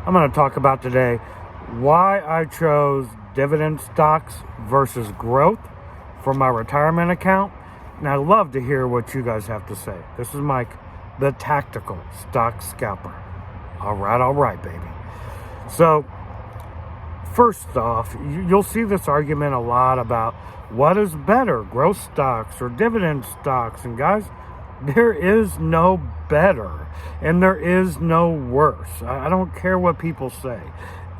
I'm going to talk about today why I chose dividend stocks versus growth for my retirement account. And I'd love to hear what you guys have to say. This is Mike, the Tactical Stock Scalper. All right, baby. So, first off, you'll see this argument a lot about what is better, growth stocks or dividend stocks. And guys, there is no better and there is no worse. I don't care what people say.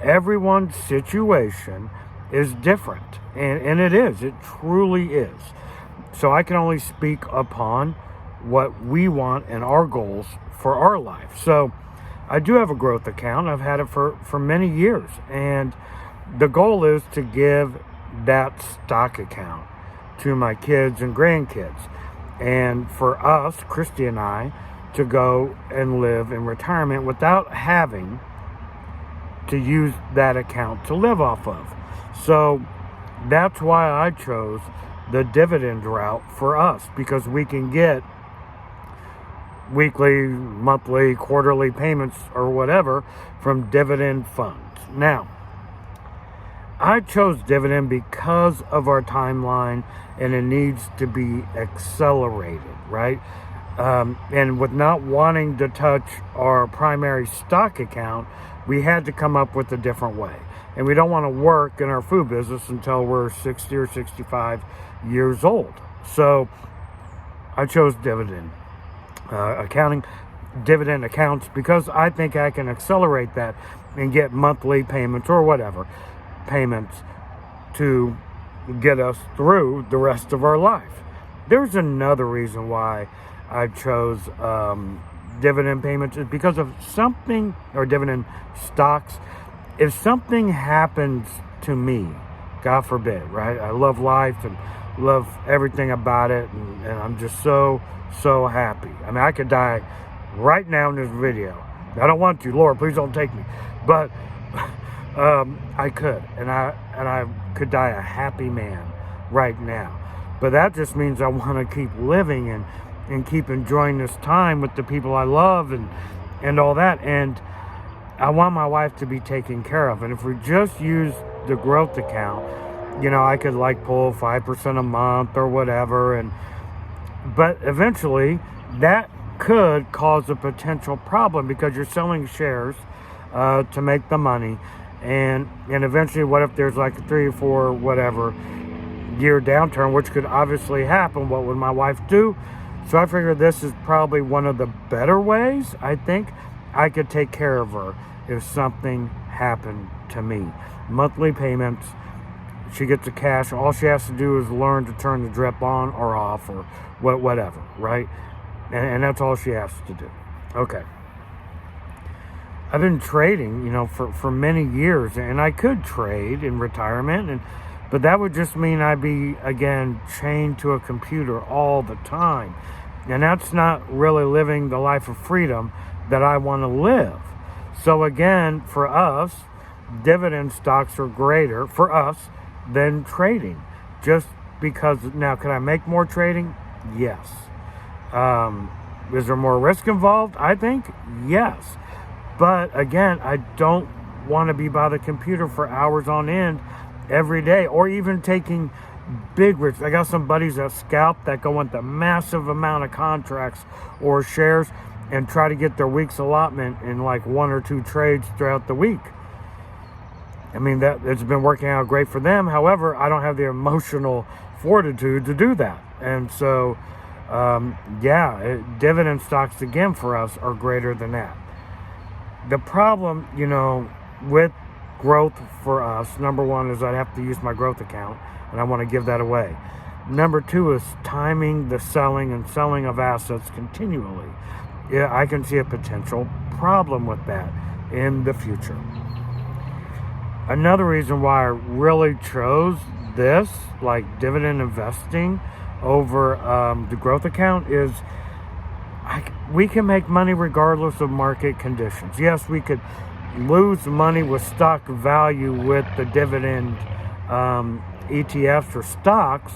Everyone's situation is different. And it truly is. So I can only speak upon what we want and our goals for our life. So I do have a growth account. I've had it for many years. And the goal is to give that stock account to my kids and grandkids. And for us, Christy and I, to go and live in retirement without having to use that account to live off of. So that's why I chose the dividend route for us, because we can get weekly, monthly, quarterly payments or whatever from dividend funds. Now, I chose dividend because of our timeline and it needs to be accelerated, right? And with not wanting to touch our primary stock account, we had to come up with a different way. And we don't want to work in our food business until we're 60 or 65 years old. So I chose dividend dividend accounts because I think I can accelerate that and get monthly payments or whatever payments to get us through the rest of our life. There's another reason why I chose dividend payments is because of something, or dividend stocks. If something happens to me, God forbid, right? I love life and love everything about it, and I'm just so happy. I mean, I could die right now in this video. I don't want to, Lord, please don't take me. But I could, and I could die a happy man right now. But that just means I want to keep living and keep enjoying this time with the people I love and all that. And I want my wife to be taken care of. And if we just use the growth account, I could pull 5% a month or whatever. But eventually that could cause a potential problem because you're selling shares to make the money. And eventually, what if there's a 3 or 4 whatever year downturn, which could obviously happen? What would my wife do? So I figured this is probably one of the better ways I think I could take care of her if something happened to me. Monthly payments, she gets the cash. All she has to do is learn to turn the drip on or off or whatever, right? And that's all she has to do. Okay. I've been trading, for many years, and I could trade in retirement, but that would just mean I'd be, again, chained to a computer all the time. And that's not really living the life of freedom that I want to live. So again, for us, dividend stocks are greater for us than trading. Just because, now, can I make more trading? Yes. Is there more risk involved? I think yes. But again, I don't want to be by the computer for hours on end every day, or even taking big risks. I got some buddies that scalp, that go into massive amount of contracts or shares and try to get their week's allotment in 1 or 2 trades throughout the week. I mean, that it's been working out great for them. However, I don't have the emotional fortitude to do that. And so, dividend stocks, again, for us are greater than that. The problem, with growth for us, number one is I'd have to use my growth account, and I want to give that away. Number 2 is timing the selling and selling of assets continually. Yeah, I can see a potential problem with that in the future. Another reason why I really chose this, dividend investing over the growth account, is we can make money regardless of market conditions. Yes, we could lose money with stock value with the dividend ETFs or stocks,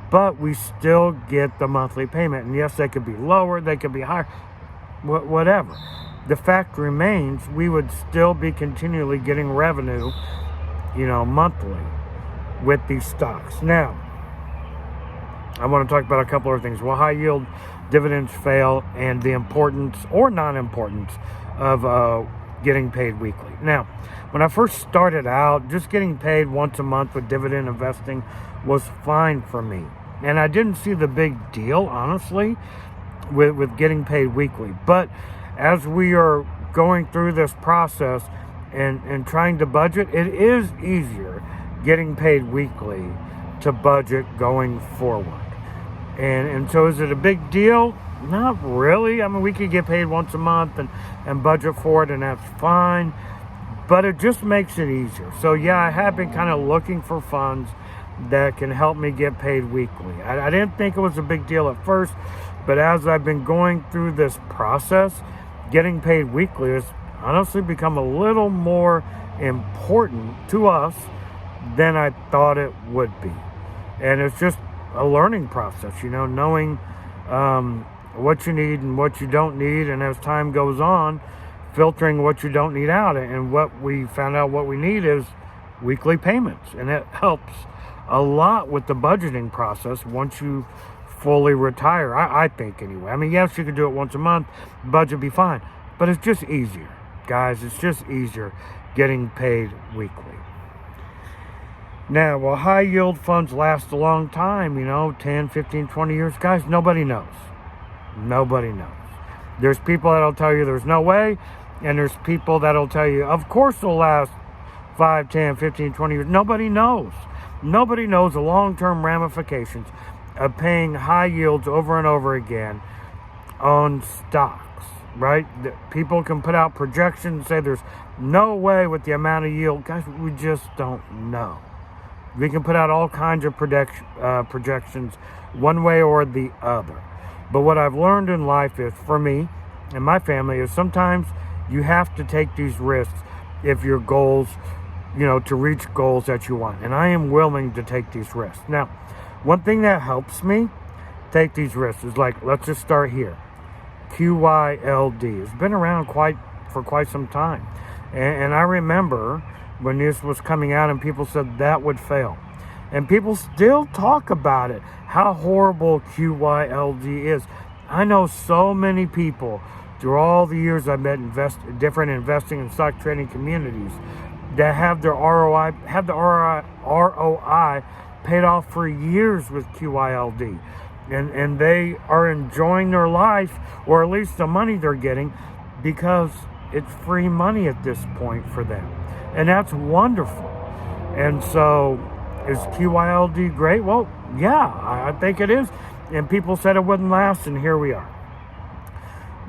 but we still get the monthly payment. And yes, they could be lower, they could be higher, whatever. the fact remains we would still be continually getting revenue, monthly with these stocks. Now, I want to talk about a couple of things. Will high yield dividends fail, and the importance or non-importance of getting paid weekly. Now, when I first started out, just getting paid once a month with dividend investing was fine for me. And I didn't see the big deal, honestly, with getting paid weekly. But as we are going through this process and trying to budget, it is easier getting paid weekly to budget going forward. And so is it a big deal? Not really. I mean, we could get paid once a month and budget for it, and that's fine. But it just makes it easier. So yeah, I have been kind of looking for funds that can help me get paid weekly. I didn't think it was a big deal at first, but as I've been going through this process, getting paid weekly has honestly become a little more important to us than I thought it would be. And it's just a learning process, knowing what you need and what you don't need, and as time goes on, filtering what you don't need out. And what we found out what we need is weekly payments, and it helps a lot with the budgeting process once you fully retire, I think anyway. I mean, yes, you could do it once a month, budget be fine, but it's just easier, guys. It's just easier getting paid weekly. Now, will high yield funds last a long time, 10, 15, 20 years? Guys, nobody knows. Nobody knows. There's people that'll tell you there's no way, and there's people that'll tell you, of course it'll last 5, 10, 15, 20 years. Nobody knows. Nobody knows the long-term ramifications of paying high yields over and over again on stocks, right? People can put out projections and say there's no way with the amount of yield. Guys, we just don't know. We can put out all kinds of projections one way or the other. But what I've learned in life is, for me and my family, is sometimes you have to take these risks if your goals, to reach goals that you want. And I am willing to take these risks. Now, one thing that helps me take these risks is, let's just start here. QYLD. It's been around for quite some time. And I remember when this was coming out and people said that would fail. And people still talk about it, how horrible QYLD is. I know so many people through all the years I've met different investing and stock trading communities that have their ROI, ROI paid off for years with QYLD. And they are enjoying their life, or at least the money they're getting, because it's free money at this point for them. And that's wonderful. And so, is QYLD great? Well, yeah, I think it is. And people said it wouldn't last, and here we are.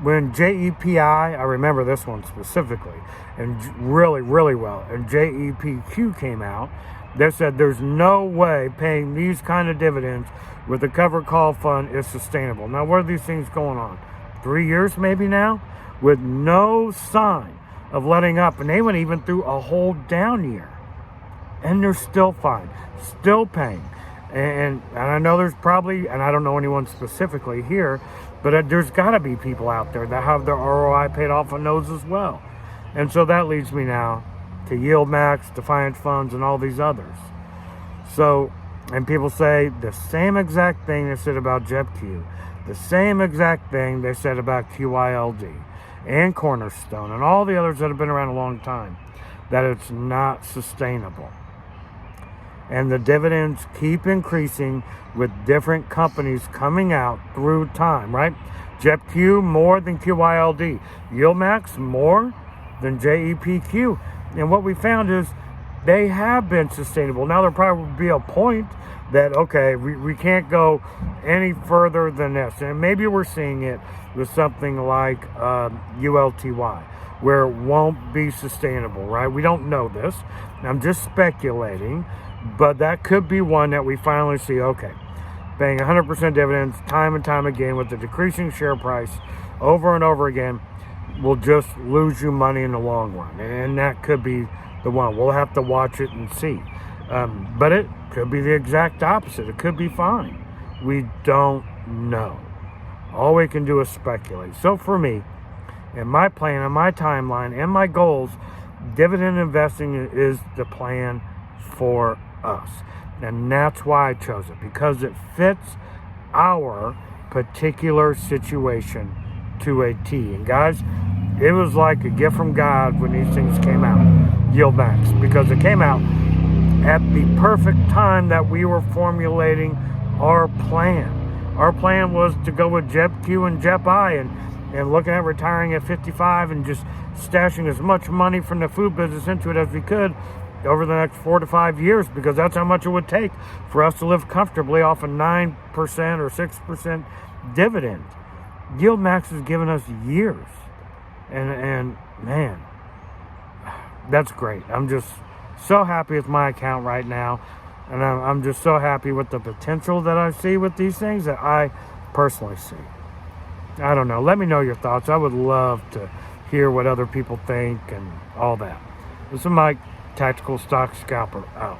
When JEPI, I remember this one specifically, and really, really well, and JEPQ came out, they said there's no way paying these kind of dividends with a covered call fund is sustainable. Now, what are these things going on? 3 years maybe now? With no sign of letting up, and they went even through a whole down year, and they're still fine, still paying. And I know there's probably, and I don't know anyone specifically here, but there's got to be people out there that have their ROI paid off on those as well. And so that leads me now to Yield Max, Defiant Funds, and all these others. So, and people say the same exact thing they said about JEPQ, the same exact thing they said about QYLD and Cornerstone and all the others that have been around a long time, that it's not sustainable. And the dividends keep increasing with different companies coming out through time, right? JEPQ more than QYLD. Yield Max more than JEPQ. And what we found is they have been sustainable. Now there probably will be a point that, okay, we can't go any further than this. And maybe we're seeing it with something like ULTY, where it won't be sustainable, right? We don't know this. I'm just speculating. But that could be one that we finally see, okay, paying 100% dividends time and time again with the decreasing share price over and over again will just lose you money in the long run. And that could be the one. We'll have to watch it and see. But it could be the exact opposite. It could be fine. We don't know. All we can do is speculate. So for me, and my plan and my timeline and my goals, dividend investing is the plan for us. And that's why I chose it, because it fits our particular situation to a T. And guys, it was like a gift from God when these things came out, Yield Max, because it came out at the perfect time that we were formulating our plan. Our plan was to go with JEP-Q and JEP-I and looking at retiring at 55 and just stashing as much money from the food business into it as we could over the next 4 to 5 years, because that's how much it would take for us to live comfortably off a 9% or 6% dividend. Yield Max has given us years. And man, that's great. I'm just so happy with my account right now. And I'm just so happy with the potential that I see with these things that I personally see. I don't know. Let me know your thoughts. I would love to hear what other people think and all that. This is Mike, Tactical Stock Scalper, out.